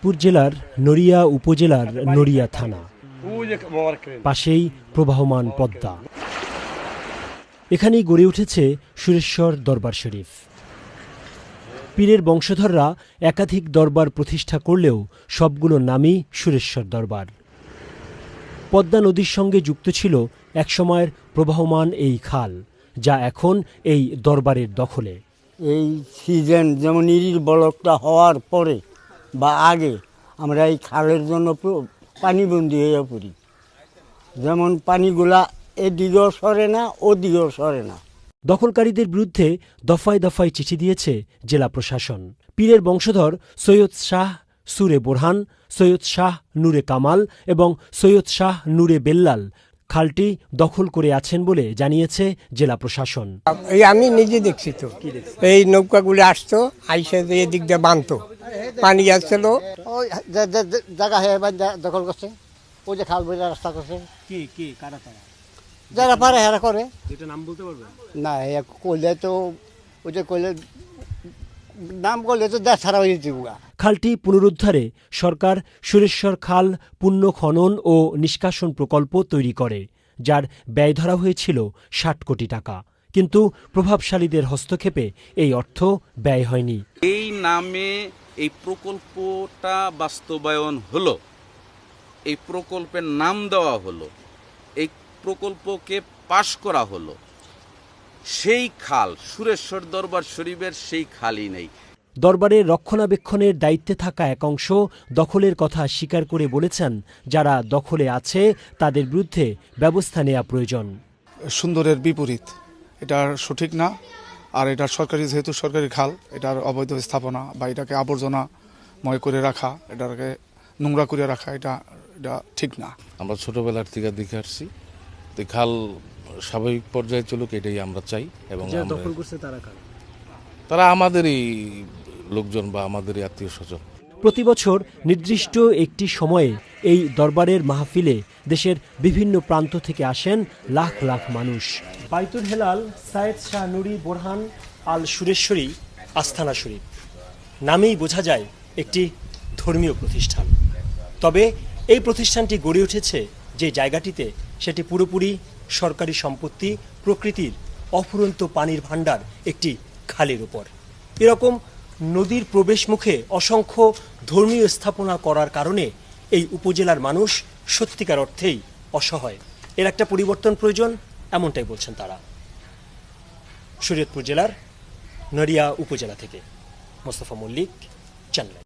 শরীয়তপুর জেলার নড়িয়া উপজেলার নড়িয়া থানা, পাশেই প্রবাহমান পদ্মা। এখানেই গড়ে উঠেছে সুরেশ্বর দরবার শরীফ। পীরের বংশধররা একাধিক দরবার প্রতিষ্ঠা করলেও সবগুলোর নামই সুরেশ্বর দরবার। পদ্মা নদীর সঙ্গে যুক্ত ছিল একসময়ের প্রবাহমান এই খাল, যা এখন এই দরবারের দখলে। এই সিজন যেমন ইরির ব্লকটা হওয়ার পরে বা আগে আমরা এই খালের জন্য পানিবন্দী হয়ে পড়ি। যেমন পানিগুলা এদিকেও সরে না, ওদিকেও সরে না। দখলকারীদের বিরুদ্ধে দফায় দফায় চিঠি দিয়েছে জেলা প্রশাসন। পীরের বংশধর সৈয়দ শাহ সুরে বোরহান, সৈয়দ শাহ নূরে কামাল এবং সৈয়দ শাহ নূরে বেল্লাল খালটি দখল করে আছেন বলে জানিয়েছে জেলা প্রশাসন। এই আমি নিজে দেখছি তো, এই নৌকাগুলো আসতো, আইসা এদিক দিয়ে বাঁধতো, পানি আসছিল। ওই জায়গা হয়ে দখল করছে, ওই যে খাল বইলা রাস্তা করছে। কে কারা তারা? যারা পারে হেরা করে। এটা নাম বলতে পারবেন না, করলে তো ওই যে করলে নাম করলে তো দেশ ছাড়া হয়ে যেতে। খালটি পুনরুদ্ধারে সরকার সুরেশ্বর খাল পুনঃ খনন ও নিষ্কাশন প্রকল্প তৈরি করে, যার ব্যয় ধরা হয়েছিল ৬০ কোটি টাকা। কিন্তু প্রভাবশালীদের হস্তক্ষেপে এই অর্থ ব্যয় হয়নি। এই নামে এই প্রকল্পটা বাস্তবায়ন হলো, এই প্রকল্পের নাম দেওয়া হলো, এই প্রকল্পকে পাশ করা হলো, সেই খাল সুরেশ্বর দরবার শরীফের সেই খালই নেই। দরবারের রক্ষণাবেক্ষণের দায়িত্বে থাকা একাংশ দখলের কথা স্বীকার করে বলেছেন, যারা দখলে আছে তাদের বিরুদ্ধে ব্যবস্থা নেওয়া প্রয়োজন। সুন্দরের বিপরীত, এটা সঠিক না। আর এটা সরকারি, যেহেতু সরকারি খাল, এটার অবৈধ স্থাপনা বা এটাকে আবর্জনাময় করে রাখা, এটাকে নোংরা করে রাখা, এটা ঠিক না। আমরা ছোটবেলার থেকে দেখে আসছি, খাল স্বাভাবিক পর্যায়ে চলুক, এটাই আমরা চাই। এবং দখল করছে তারা আমাদেরই লোকজন বা আমাদেরই আত্মীয় স্বজন। প্রতি বছর নির্দিষ্ট একটি সময়ে এই দরবারের মাহফিলে দেশের বিভিন্ন প্রান্ত থেকে আসেন লাখ লাখ মানুষ। বাইতুল হেলাল সাইয়েদ শাহ নুরি বোরহান আল সুরেশ্বরী আস্থানা শরীফ নামেই বোঝা যায় একটি ধর্মীয় প্রতিষ্ঠান। তবে এই প্রতিষ্ঠানটি গড়ে উঠেছে যে জায়গাটিতে, সেটি পুরোপুরি সরকারি সম্পত্তি, প্রকৃতির অফুরন্ত পানির ভাণ্ডার একটি খালের উপর। এরকম নদীর প্রবেশ মুখে অসংখ্য ধর্মীয় স্থাপনা করার কারণে এই উপজেলার মানুষ সত্যিকার অর্থেই অসহায়। এর একটা পরিবর্তন প্রয়োজন, এমনটাই বলছেন তারা। শরীয়তপুর জেলার নড়িয়া উপজেলা থেকে মোস্তফা মল্লিক, চ্যানেল।